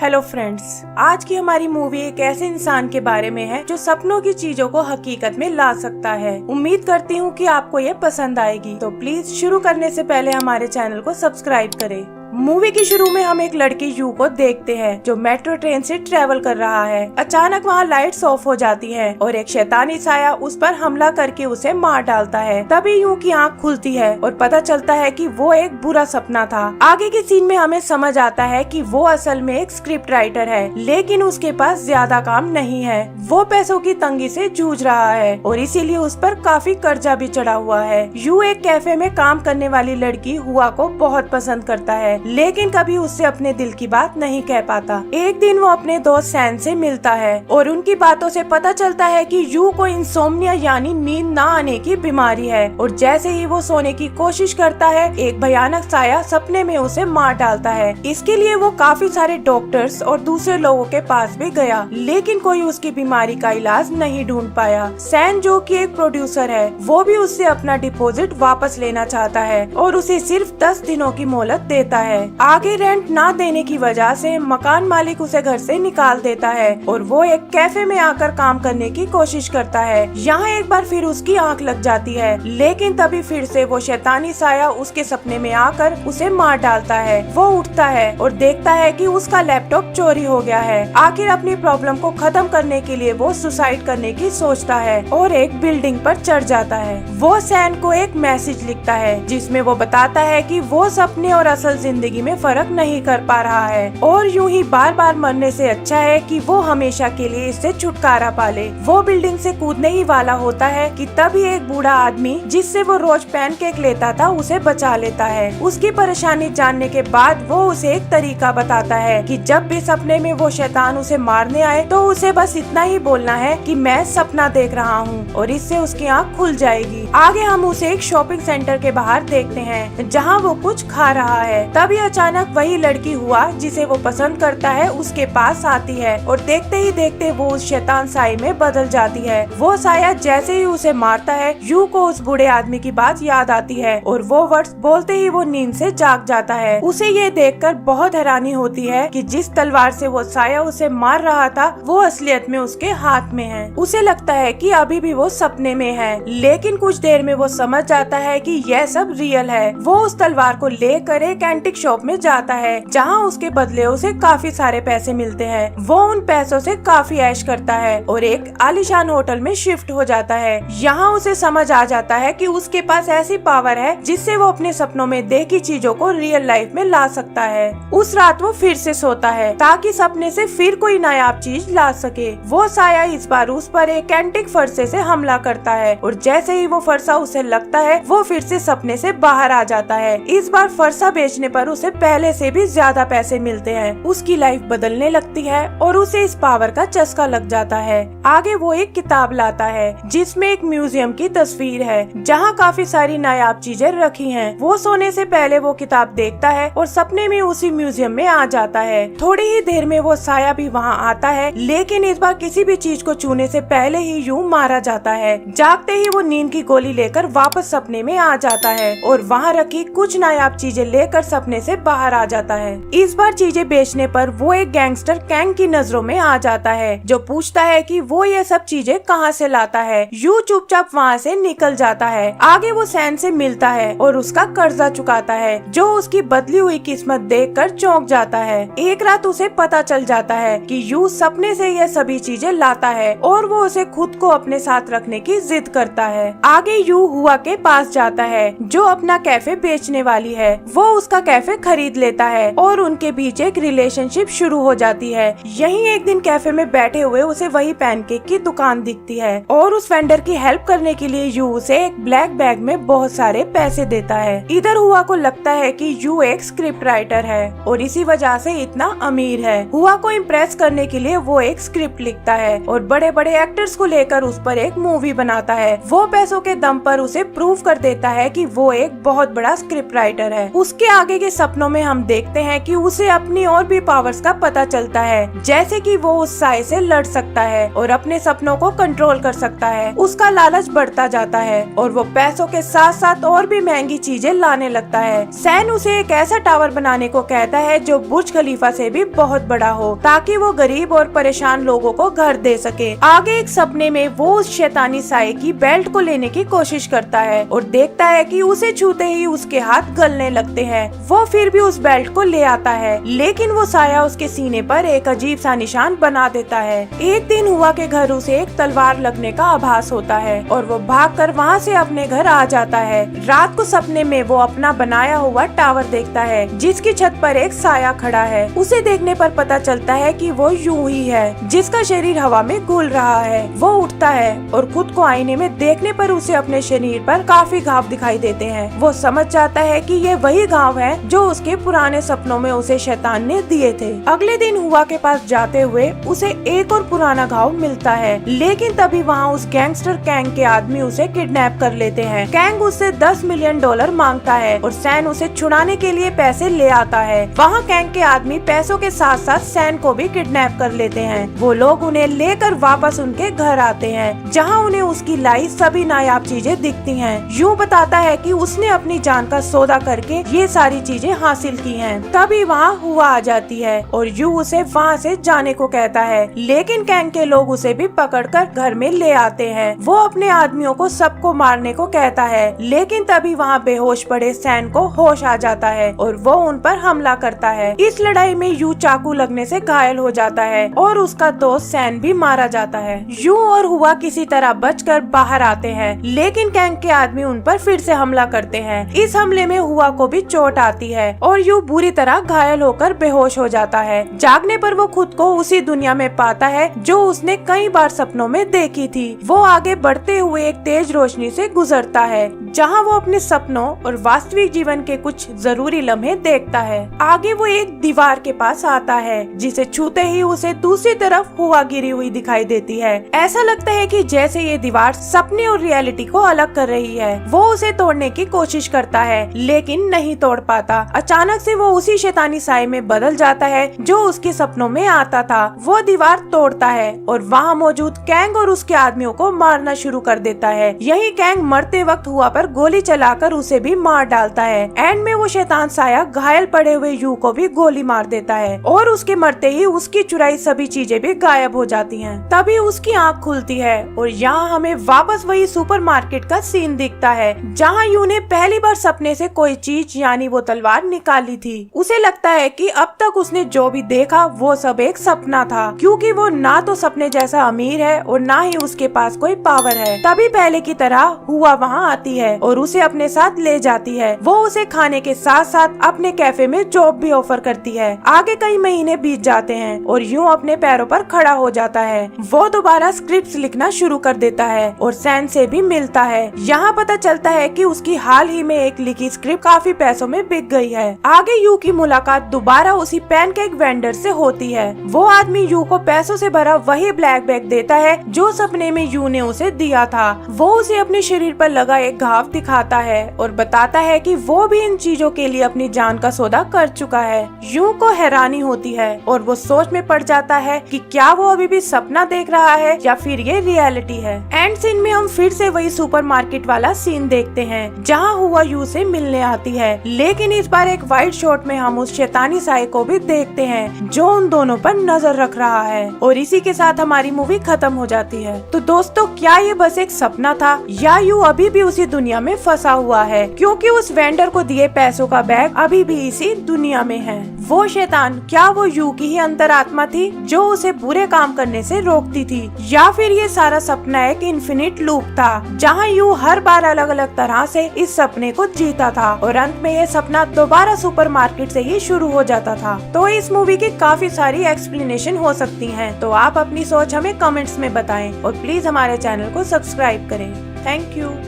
Hello friends, आज की हमारी मूवी एक ऐसे इंसान के बारे में है जो सपनों की चीजों को हकीकत में ला सकता है। उम्मीद करती हूँ कि आपको ये पसंद आएगी। तो प्लीज शुरू करने से पहले हमारे चैनल को सब्सक्राइब करें। मूवी की शुरू में हम एक लड़के यू को देखते हैं जो मेट्रो ट्रेन से ट्रेवल कर रहा है। अचानक वहाँ लाइट्स ऑफ हो जाती है और एक शैतानी साया उस पर हमला करके उसे मार डालता है। तभी यू की आँख खुलती है और पता चलता है कि वो एक बुरा सपना था। आगे के सीन में हमें समझ आता है कि वो असल में एक स्क्रिप्ट राइटर है, लेकिन उसके पास ज्यादा काम नहीं है। वो पैसों की तंगी से जूझ रहा है और इसीलिए उस पर काफी कर्जा भी चढ़ा हुआ है। यू एक कैफे में काम करने वाली लड़की हुआ को बहुत पसंद करता है, लेकिन कभी उससे अपने दिल की बात नहीं कह पाता। एक दिन वो अपने दोस्त सैन से मिलता है और उनकी बातों से पता चलता है कि यू को इंसोम्निया यानी नींद ना आने की बीमारी है और जैसे ही वो सोने की कोशिश करता है, एक भयानक साया सपने में उसे मार डालता है। इसके लिए वो काफी सारे डॉक्टर्स और दूसरे लोगों के पास भी गया, लेकिन कोई उसकी बीमारी का इलाज नहीं ढूंढ पाया। सैन जो कि एक प्रोड्यूसर है, वो भी उससे अपना डिपॉजिट वापस लेना चाहता है और उसे सिर्फ 10 दिनों की मोहलत देता है। आगे रेंट ना देने की वजह से मकान मालिक उसे घर से निकाल देता है और वो एक कैफे में आकर काम करने की कोशिश करता है। यहाँ एक बार फिर उसकी आंख लग जाती है, लेकिन तभी फिर से वो शैतानी साया उसके सपने में आकर उसे मार डालता है। वो उठता है और देखता है कि उसका लैपटॉप चोरी हो गया है। आखिर अपनी प्रॉब्लम को खत्म करने के लिए वो सुसाइड करने की सोचता है और एक बिल्डिंग पर चढ़ जाता है। वो सैन को एक मैसेज लिखता है जिसमें वो बताता है कि वो सपने और असल जिंदगी में फर्क नहीं कर पा रहा है और यूं ही बार बार मरने से अच्छा है कि वो हमेशा के लिए इससे छुटकारा पाले। वो बिल्डिंग से कूदने ही वाला होता है कि तभी एक बूढ़ा आदमी जिससे वो रोज पैनकेक लेता था उसे बचा लेता है। उसकी परेशानी जानने के बाद वो उसे एक तरीका बताता है कि जब भी सपने में वो शैतान उसे मारने आए तो उसे बस इतना ही बोलना है कि मैं सपना देख रहा हूँ और इससे उसकी आँख खुल जाएगी। आगे हम उसे एक शॉपिंग सेंटर के बाहर देखते हैं जहाँ वो कुछ खा रहा है। तभी अचानक वही लड़की हुआ जिसे वो पसंद करता है उसके पास आती है और देखते ही देखते वो उस शैतान साए में बदल जाती है। वो साया जैसे ही उसे मारता है, यू को उस बूढ़े आदमी की बात याद आती है और वो वर्ड्स बोलते ही वो नींद से जाग जाता है। उसे ये देखकर बहुत हैरानी होती है कि जिस तलवार से वो साया उसे मार रहा था वो असलियत में उसके हाथ में है। उसे लगता है कि अभी भी वो सपने में है, लेकिन कुछ देर में वो समझ जाता है कि यह सब रियल है। वो उस तलवार को लेकर एक एंटिक शॉप में जाता है जहाँ उसके बदले उसे काफी सारे पैसे मिलते हैं। वो उन पैसों से काफी ऐश करता है और एक आलीशान होटल में शिफ्ट हो जाता है। यहाँ उसे समझ आ जाता है कि उसके पास ऐसी पावर है जिससे वो अपने सपनों में देखी चीजों को रियल लाइफ में ला सकता है। उस रात वो फिर से सोता है ताकि सपने से फिर कोई नायाब चीज ला सके। वो साया इस बार उस पर एक एंटिक फरसे से हमला करता है और जैसे ही वो फरसा उसे लगता है वो फिर से सपने से बाहर आ जाता है। इस बार फरसा बेचने पर उसे पहले से भी ज्यादा पैसे मिलते हैं। उसकी लाइफ बदलने लगती है और उसे इस पावर का चस्का लग जाता है। आगे वो एक किताब लाता है जिसमें एक म्यूजियम की तस्वीर है जहाँ काफी सारी नायाब चीजें रखी हैं। वो सोने से पहले वो किताब देखता है और सपने में उसी म्यूजियम में आ जाता है। थोड़ी ही देर में वो साया भी वहाँ आता है, लेकिन इस बार किसी भी चीज को छूने से पहले ही यूं मारा जाता है। जागते ही वो नींद की गोली लेकर वापस सपने में आ जाता है और वहाँ रखी कुछ नायाब चीजें लेकर सपने से बाहर आ जाता है। इस बार चीजें बेचने पर वो एक गैंगस्टर कैंग की नजरों में आ जाता है जो पूछता है कि वो ये सब चीजें कहाँ से लाता है। यू चुपचाप वहाँ से निकल जाता है। आगे वो सैन से मिलता है और उसका कर्जा चुकाता है जो उसकी बदली हुई किस्मत देखकर चौंक जाता है। एक रात उसे पता चल जाता है कि यू सपने से ये सभी चीजें लाता है और वो उसे खुद को अपने साथ रखने की जिद करता है। आगे यू हुआ के पास जाता है जो अपना कैफे बेचने वाली है। वो उसका कैफे खरीद लेता है और उनके बीच एक रिलेशनशिप शुरू हो जाती है। यहीं एक दिन कैफे में बैठे हुए उसे वही पैनकेक की दुकान दिखती है और उस वेंडर की हेल्प करने के लिए यू उसे एक ब्लैक बैग में बहुत सारे पैसे देता है। इधर हुआ को लगता है कि यू एक स्क्रिप्ट राइटर है और इसी वजह से इतना अमीर है। हुआ को इम्प्रेस करने के लिए वो एक स्क्रिप्ट लिखता है और बड़े बड़े एक्टर्स को लेकर उस पर एक मूवी बनाता है। वो पैसों के दम पर उसे प्रूव कर देता है कि वो एक बहुत बड़ा स्क्रिप्ट राइटर है। उसके आगे के सपनों में हम देखते हैं कि उसे अपनी और भी पावर्स का पता चलता है, जैसे कि वो उस साए से लड़ सकता है और अपने सपनों को कंट्रोल कर सकता है। उसका लालच बढ़ता जाता है और वो पैसों के साथ साथ और भी महंगी चीजें लाने लगता है। सैन उसे एक ऐसा टावर बनाने को कहता है जो बुर्ज खलीफा से भी बहुत बड़ा हो, ताकि वो गरीब और परेशान लोगों को घर दे सके। आगे एक सपने में वो उस शैतानी साए की बेल्ट को लेने की कोशिश करता है और देखता है कि उसे छूते ही उसके हाथ गलने लगते हैं। वो फिर भी उस बेल्ट को ले आता है, लेकिन वो साया उसके सीने पर एक अजीब सा निशान बना देता है। एक दिन हुआ के घर उसे एक तलवार लगने का आभास होता है और वो भागकर वहाँ से अपने घर आ जाता है। रात को सपने में वो अपना बनाया हुआ टावर देखता है, जिसकी छत पर एक साया खड़ा है। उसे देखने पर पता चलता है कि वो यूं ही है, जिसका शरीर हवा में घूल रहा है। वो उठता है और खुद को आईने में देखने पर उसे अपने शरीर पर काफी घाव दिखाई देते हैं। वो समझ जाता है कि ये वही घाव है जो उसके पुराने सपनों में उसे शैतान ने दिए थे। अगले दिन हुआ के पास जाते हुए उसे एक और पुराना घाव मिलता है, लेकिन तभी वहाँ उस गैंगस्टर कैंग के आदमी उसे किडनैप कर लेते हैं। कैंग उससे $10 मिलियन मांगता है और सैन उसे छुड़ाने के लिए पैसे ले आता है। वहाँ कैंग के आदमी पैसों के साथ साथ सैन को भी किडनैप कर लेते हैं। वो लोग उन्हें लेकर वापस उनके घर आते हैं, जहाँ उन्हें उसकी लाई सभी नायाब चीजें दिखती हैं। यूं बताता है कि उसने अपनी जान का सौदा करके ये सारी चीजें हासिल की हैं। तभी वहाँ हुआ आ जाती है और यू उसे वहाँ से जाने को कहता है, लेकिन कैंग के लोग उसे भी पकड़कर घर में ले आते हैं। वो अपने आदमियों को सबको मारने को कहता है, लेकिन तभी वहाँ बेहोश पड़े सैन को होश आ जाता है और वो उन पर हमला करता है। इस लड़ाई में यू चाकू लगने से घायल हो जाता है और उसका दोस्त सैन भी मारा जाता है। यू और हुआ किसी तरह बचकर बाहर आते हैं, लेकिन कैंग के आदमी उन पर फिर से हमला करते हैं। इस हमले में हुआ को भी चोट आती है और यू बुरी तरह घायल होकर बेहोश हो जाता है। जागने पर वो खुद को उसी दुनिया में पाता है जो उसने कई बार सपनों में देखी थी। वो आगे बढ़ते हुए एक तेज रोशनी से गुजरता है, जहाँ वो अपने सपनों और वास्तविक जीवन के कुछ जरूरी लम्हे देखता है। आगे वो एक दीवार के पास आता है, जिसे छूते ही उसे दूसरी तरफ हुआ गिरी हुई दिखाई देती है। ऐसा लगता है कि जैसे ये दीवार सपने और रियलिटी को अलग कर रही है। वो उसे तोड़ने की कोशिश करता है, लेकिन नहीं तोड़ पाता। अचानक से वो उसी शैतानी साए में बदल जाता है जो उसके सपनों में आता था। वो दीवार तोड़ता है और वहाँ मौजूद कैंग और उसके आदमियों को मारना शुरू कर देता है। यही कैंग मरते वक्त हुआ पर गोली चलाकर उसे भी मार डालता है। एंड में वो शैतान साया घायल पड़े हुए यू को भी गोली मार देता है और उसके मरते ही उसकी चुराई सभी चीजें भी गायब हो जाती हैं। तभी उसकी आँख खुलती है और यहाँ हमें वापस वही सुपरमार्केट का सीन दिखता है, जहाँ यू ने पहली बार सपने से कोई चीज यानी वो तलवार निकाली थी। उसे लगता है कि अब तक उसने जो भी देखा वो सब एक सपना था, क्योंकि वो ना तो सपने जैसा अमीर है और ना ही उसके पास कोई पावर है। तभी पहले की तरह हुआ वहाँ आती है और उसे अपने साथ ले जाती है। वो उसे खाने के साथ साथ अपने कैफे में जॉब भी ऑफर करती है। आगे कई महीने बीत जाते हैं और यूं अपने पैरों पर खड़ा हो जाता है। वो दोबारा स्क्रिप्ट्स लिखना शुरू कर देता है और सैन से भी मिलता है। यहाँ पता चलता है कि उसकी हाल ही में एक लिखी स्क्रिप्ट काफी पैसों में बिक गई है। आगे यू की मुलाकात दोबारा उसी पैनकेक वेंडर से होती है। वो आदमी यू को पैसों से भरा वही ब्लैक बैग देता है जो सपने में यू ने उसे दिया था। वो उसे अपने शरीर पर लगा एक घाव दिखाता है और बताता है कि वो भी इन चीजों के लिए अपनी जान का सौदा कर चुका है। यू को हैरानी होती है और वो सोच में पड़ जाता है कि क्या वो अभी भी सपना देख रहा है या फिर ये रियलिटी है। एंड सीन में हम फिर से वही सुपरमार्केट वाला सीन देखते हैं, जहाँ हुआ यू से मिलने आती है, लेकिन इस बार एक वाइड शॉट में हम उस शैतानी साए को भी देखते हैं जो उन दोनों पर नजर रख रहा है। और इसी के साथ हमारी मूवी खत्म हो जाती है। तो दोस्तों, क्या ये बस एक सपना था या यू अभी भी उसी दुनिया में फंसा हुआ है, क्योंकि उस वेंडर को दिए पैसों का बैग अभी भी इसी दुनिया में है। वो शैतान, क्या वो यू की ही अंतरात्मा थी जो उसे बुरे काम करने से रोकती थी, या फिर ये सारा सपना एक इन्फिनिट लूप था जहाँ यू हर बार अलग अलग तरह से इस सपने को जीता था और अंत में ये सपना दोबारा सुपरमार्केट से ही शुरू हो जाता था। तो इस मूवी की काफी सारी एक्सप्लेनेशन हो सकती हैं, तो आप अपनी सोच हमें कमेंट्स में बताएं और प्लीज हमारे चैनल को सब्सक्राइब करें। Thank you.